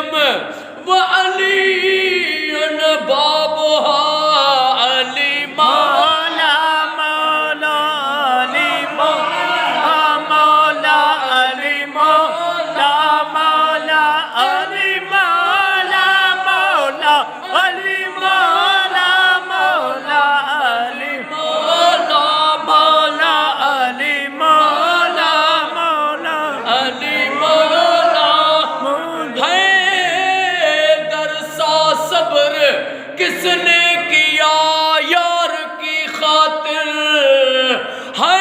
इल्म व अलीयुन बाबुहा अली मौला मौला अली मौला मौला अली मौला मौला अली मौला मौला अली मौला मौला अली मौला मौला अली मौला मौला अली मौला है दरसा सब्र किसने किया यार की खातिर है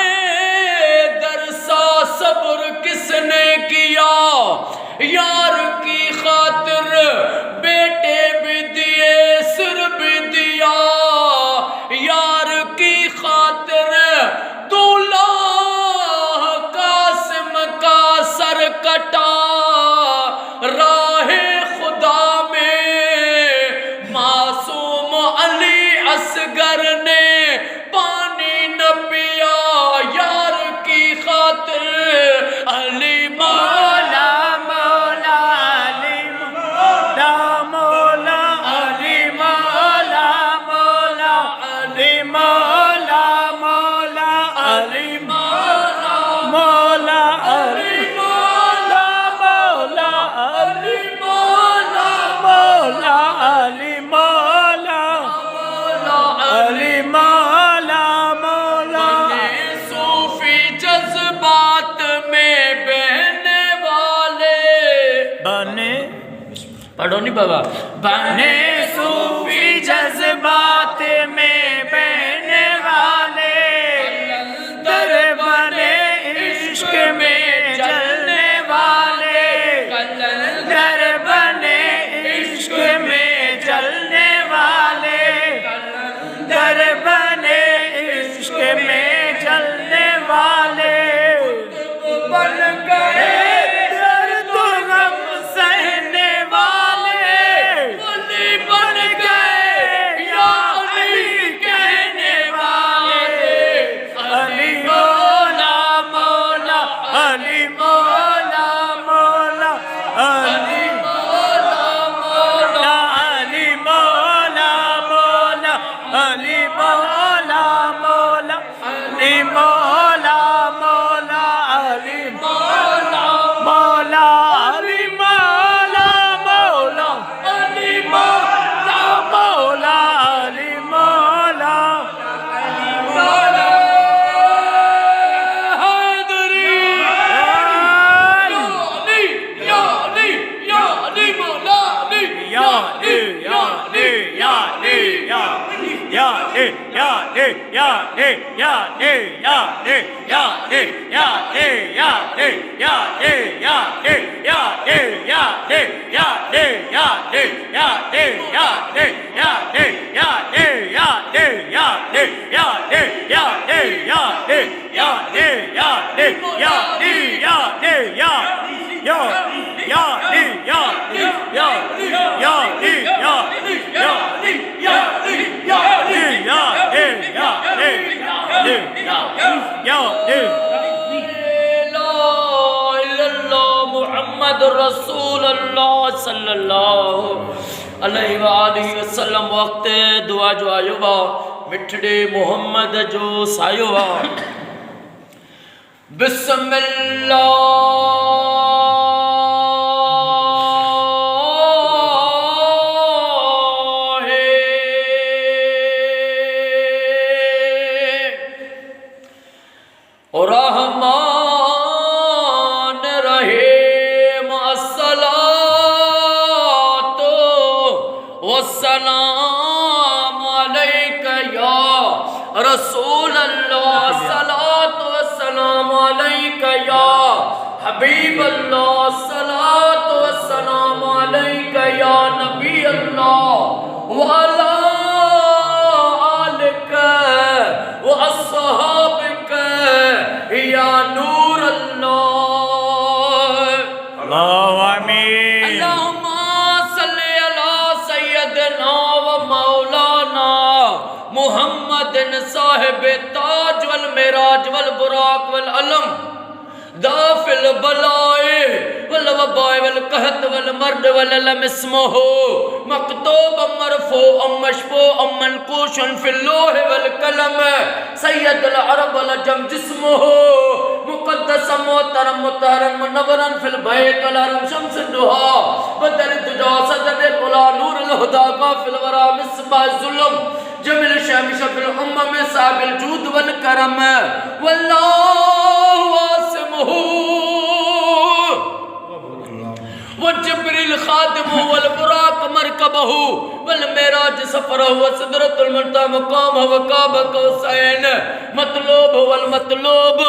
दरसा सब्र किसने किया यार की खातिर बेटे भी दिए सिर भी दिया यार की खातिर दूल्हा कासिम का सर कटा राहे खुदा में मासूम अली असगर ने पानी न पिया यार की खातिर अली मौला मौला अली मौला मौला अली मौला मौला अली मौला मौला अली मौला मौला अली मौला मौला अली मौला मौला अली मौला अली मौला मौला सूफी जज्बात में बहने वाले बने पढ़ो नहीं बाबा बने सूफी जज्बात में बहने वाले दर बने इश्क में जलने वाले दर बने इश्क में जलने वाले दर बने इश्क में जलने वाले बन गए दर्द गम सहने वाले अली बन गए या अली कहने वाले अली मौला मौला अली मौला मौला अली मौला मौला अली मौला मौला अली मौला मौला अली मौला मौला अली मौला मौला अली मौला मौला अली मौला मौला अली मौला हैदरी या अली या अली मौला अली या या या या या या या या मोहम्मद रसूलुल्लाह सल्लल्लाहु अलैहि वसल्लम वक्त दुआ जो आयो बा मिठड़े मोहम्मद जो सायो बा बिस्मिल्लाह रहमान रहीम अस्सलातु वस्सलाम अलैका या रसूल अल्लाह सलातु वस्सलाम अलैका या हबीब अल्लाह सलातु वस्सलाम अलैका या नबी अल्लाह व अला आलिका व अस्हाबिका या नूर अल्लाह अल्लाहु आमीन अल्लाहुम्मा सल्ली अला सय्यदना व मौलाना मुहम्मदिन साहिब ताज वल मिराज वल बुराक वल अलम दाफिल बलाए वल व बॉय वल कहत वल मर्द वल लम इसमो मकतूब मरफू मशफू मनकूशन फिल लोह वल कलम सैयद अल अरब वल जम जिस्मो मुक़द्दस मोहतरम मुतहरम मुनव्वरन फिल बैत वल हरम शम्स दुहा बदर दुजा सदर कुला नूर अल हुदा काफिल वरा मिसबा जुल्म जमिल शामिश फिल उम्म में साबिल जूद वल करम वल्लाहु वासिमहु व जिब्रील खादिमहु वल बुराक मरकबहु वल मेराज सफरहु व सिदरतुल मुंतहा मकामहु व काब कौसैन मतलूब वल मतलूब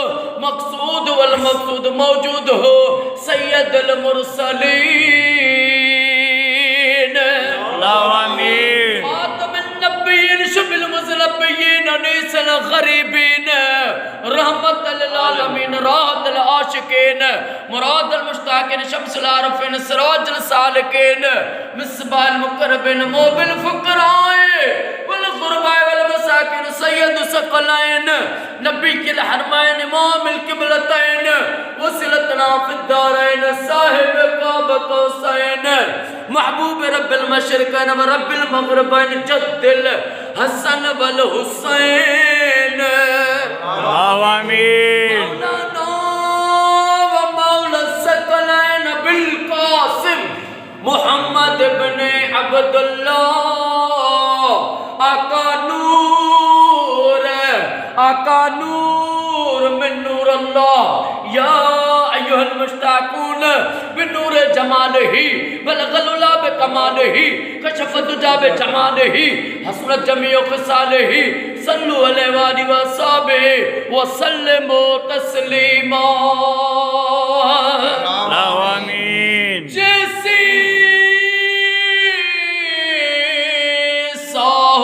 मकसूद वल मकसूद मौजूद हो सैयदुल मुरसलीन अल्लाहु आमीन खातमुन नबिय्यीन शुबिल मुज़लबिय्यीन अनीसल गरीबीन रहमतल लिल आलमीन राहतल आशिकीन मुरादल मुश्ताकिन शम्सुल आरिफीन सिराजुल सालिकीन मिसबाल मुकर्रबिन मोबिल फुकराए वल गुरबाए वल मसाकिन सय्यद सकलैन नबी किल हरमैन इमामुल किबलतैन वसिलतना फिद दारैन साहिब काब कौसैन महबूब रब्बिल मशरिकैन व रब्बिल मगरिबैन जद्दिल हसन वल हुसैन अल्लाहु आमीन मोहम्मद इब्ने अब्दुल्लाह आका नूर मिन नूर अल्लाह या अय्युहल मुश्ताकून बिनूर जमालिही बलगलुला बिकमालिही कशफ दुजा बिजमालिही हसनत जमीउ खिसालिही सल्लु अलैहि वालि वसहबिही व सल्लिमु तस्लीमा अल्लाहु आमीन जैसी साह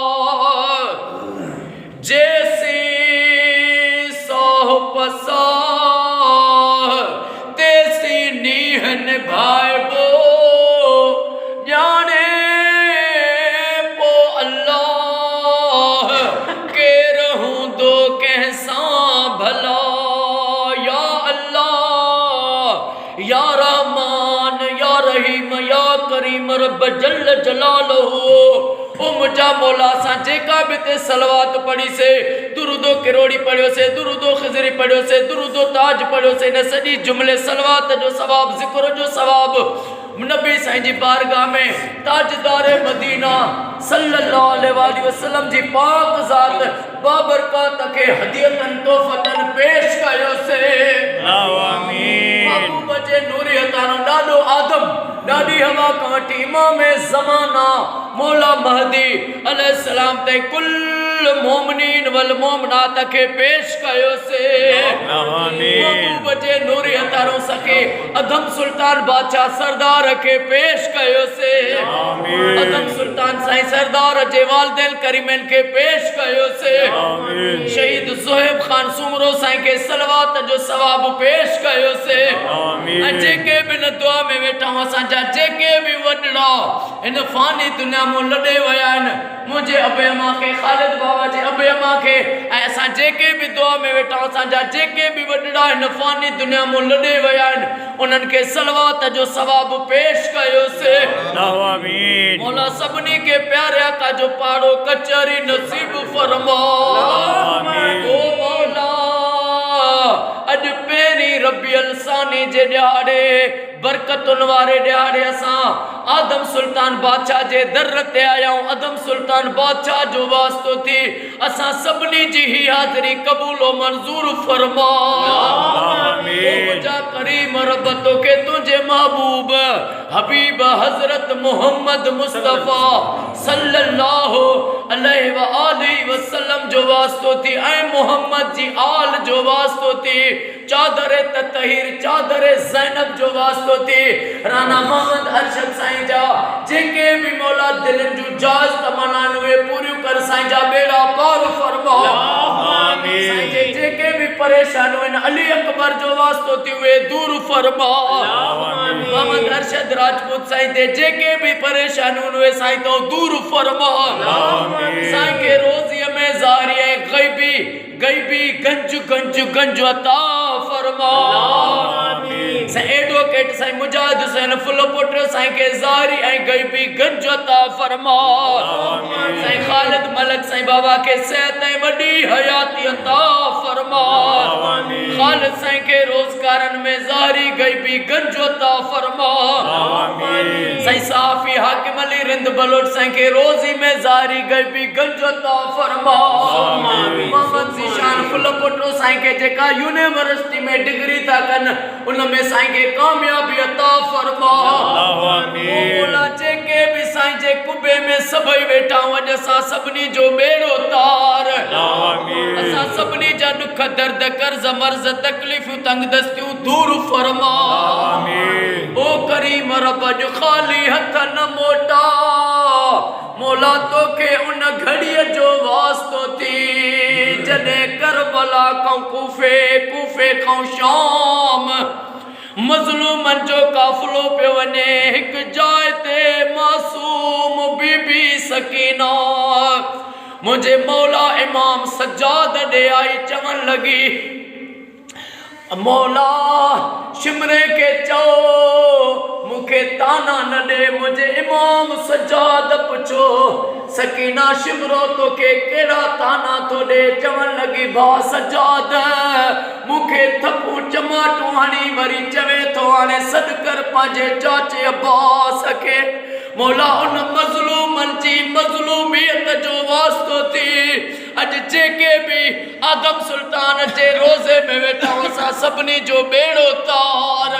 पसार जैसी साह पसार तेसी नीह निभाए बो जाने पो अल्लाह के रहूं दो कैसा भला या अल्लाह या रहमान या रहीम या करीम रब जल जलालहू ओ मुझा मौला सा जेका भी ते सलवात पढ़ी से दुरूदो किरोड़ी पढ़ियो से दुरूदो खिजरी पढ़ियो से दुरूदो ताज पढ़ियो से न सॼी जुमले सलवात जो सवाब जिक्र जो सवाब नबी साईं जी बारगाह में ताजदार मदीना सल्लल्लाहु अलैहि वसल्लम जी पाक ज़ात बाबरकत के हदियतन तोहफतन पेश कयो से अल्लाहु आमीन महबूब जे नूरी अतानो डालो आदम डाडी हवा काटी इमाम ज़माना मौला महदी अलैहिस्सलाम ते कुल मोमिनीन वल मोमिनात के पेश कयो से अल्लाहु आमीन महबूब जे नूरी अतानो सके अदम सुल्तान बादशाह सरदार के पेश कयो से आमीन अदम सुल्तान साईं सरदार जे वालिदैन करीमन के पेश कयो से आमीन शहीद ज़ुहैब खान सुमरो साईं के सलवात जो सवाब पेश कयो से आमीन जेके भी न दुआ में वेठा असांजा जेके भी वडड़ा इन फानी दुनिया में लॾे विया आहिनि मुझे अबे अमा के खालिद बाबा जे अबे अमा के ऐसा जेके भी दुआ में वेठा असांजा जेके भी वडड़ा इन फानी दुनिया में लॾे विया आहिनि उन्हनि के सलवात जो सवाब पेश कयो से अल्लाहु आमीन मौला सभिनी के प्यारे आका जो पाड़ो कचहरी नसीब फरमा आमीन ओ मौला अज पेरी रबियल सानी जे ॾियारे बरकतुन वारे ॾियारे असां आदम सुल्तान बादशाह जे दर ते आया आदम सुल्तान बादशाह जो वास्तो थी असां सभिनी जी ही हाज़िरी क़बूल व मंज़ूर फरमा आमीन जा करीम रब तो के तुझे महबूब हबीब हजरत मोहम्मद मुस्तफा सल्लल्लाहु अलैहि व आलिहि वसल्लम जो वास्तो थी ऐ मोहम्मद जी आल जो वास्तो थी चादर ततहीर चादर ज़ैनब जो वास्तो थी राना मोहम्मद अरशद साईं जा जेके भी मौला दिलन जो जाज तमन्नान वे पूरी कर साईं जा बेड़ा पार फरमा आमीन साईं जे जेके भी परेशान हुए अली अकबर जो वास्तो थी वे दूर फरमा मोहम्मद अरशद राजपूत साईं ते जेके भी परेशान हुए साईं तो दूर फरमा साईं के रोज़ी में जारी है गैबी गंज अता फरमा फरमा साईं एडवोकेट साईं मुजाहिद हुसैन फुल पुत्र साईं के ज़ारी ऐं गैबी गंज अता फरमा साईं खालिद मलक साईं बाबा के सेहत ऐं वॾी हयाती अता फरमा खालिद साईं के रोज़गारन में ज़ारी गैबी गंज अता फरमा साईं साफ़ी हाकिम अली रिंद बलोच साईं के रोज़ी में ज़ारी गैबी गंज अता फरमा मोहम्मद ज़ीशान फुल पुत्र साईं के जेका यूनिवर्सिटी में डिग्री था कन उनमें साईं के कामयाबी अता फरमा मौला जेके भी साईं जे कुबे में सभई वेठा अॼ असां सभिनी जो बेड़ो तार असां सभिनी जा दुख दर्द कर्ज मर्ज तकलीफ़ूं तंगदस्तियूं दूर फरमा ओ करीम रब जो खाली हथ न मोटा मौला तोखे उन घड़ीअ जो वास्तो थी जॾहिं करबला खां कूफे खां शाम मज़लूमन जो काफ़िलो पियो वञे हिक जाइ ते मासूम बीबी सकीना मुझे मौला इमाम सज्जाद ॾे आई चवण लगी मौला शिमरे के चओ मुखे ताना न दे मुझे इमाम सज्जाद पुछो सकीना शिमरो तो के केड़ा ताना तो दे चवण लगी भा सज्जाद मुखे थपू चमाटू हणी वरी चवे तो हाणे सॾ कर पांजे चाचे अब्बास के मौला उन मज़लूमन जी मज़लूमियत जो वास्तो थी अज जेके भी आदम सुल्तान जे रोज़े में वेठा असां सभिनी जो बेड़ो तार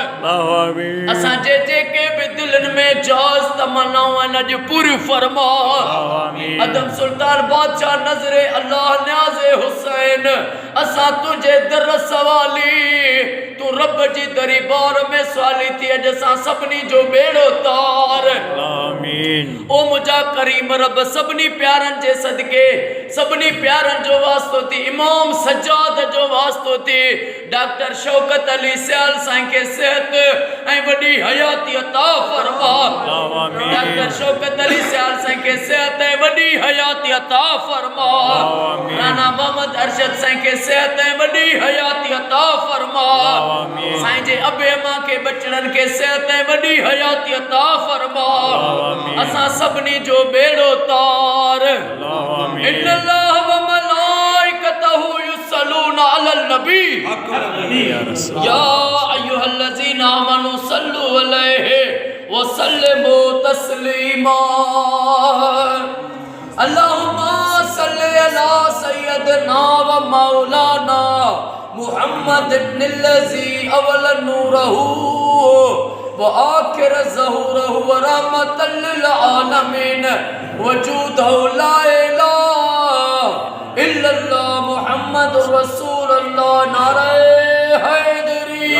असां जेके भी दिलन में जाज़ तमन्नाऊं अज पूरी फरमा आदम सुल्तान बादशाह नजरे अल्लाह न्याज़े हुसैन असां तुझे दर सवाली तू रब जी दरबार में सवाली थी अज असां सभिनी जो बेड़ो तार ओ मुझा करीम रब सभिनी प्यारन जे सदके सभिनी प्यारन जो वास्तो थी इमाम सज्जाद जो वास्तो थी डॉक्टर शौकत अली सियाल साईं के सेहत ऐं वॾी हयाती अता फरमा डॉक्टर शौकत अली सियाल साईं के सेहत ऐं वॾी हयाती अता फरमा राणा मोहम्मद अरशद साईं के सेहत ऐं वॾी हयाती अता फरमा साईं जे अबे मां के बचड़न के सेहत ऐं वॾी हयाती अता फरमा असां सभिनी जो बेड़ो तार इन्नल्लाह व मलाइकतहु युसल्लूना अलल नबी या अय्युहल्लज़ीना आमनू सल्लु अलैहि व सल्लिमू तस्लीमा अल्लाहुम्मा सल्लि अला सय्यदना व मौलाना मुहम्मद इब्निल्लज़ी अवल नूरहू व आखिर ज़हूरहू व रहमतल लिल आलमीन वजूदहु ला इलाहा इल्लल्लाह मुहम्मदुर रसूलुल्लाह नारे हैदरी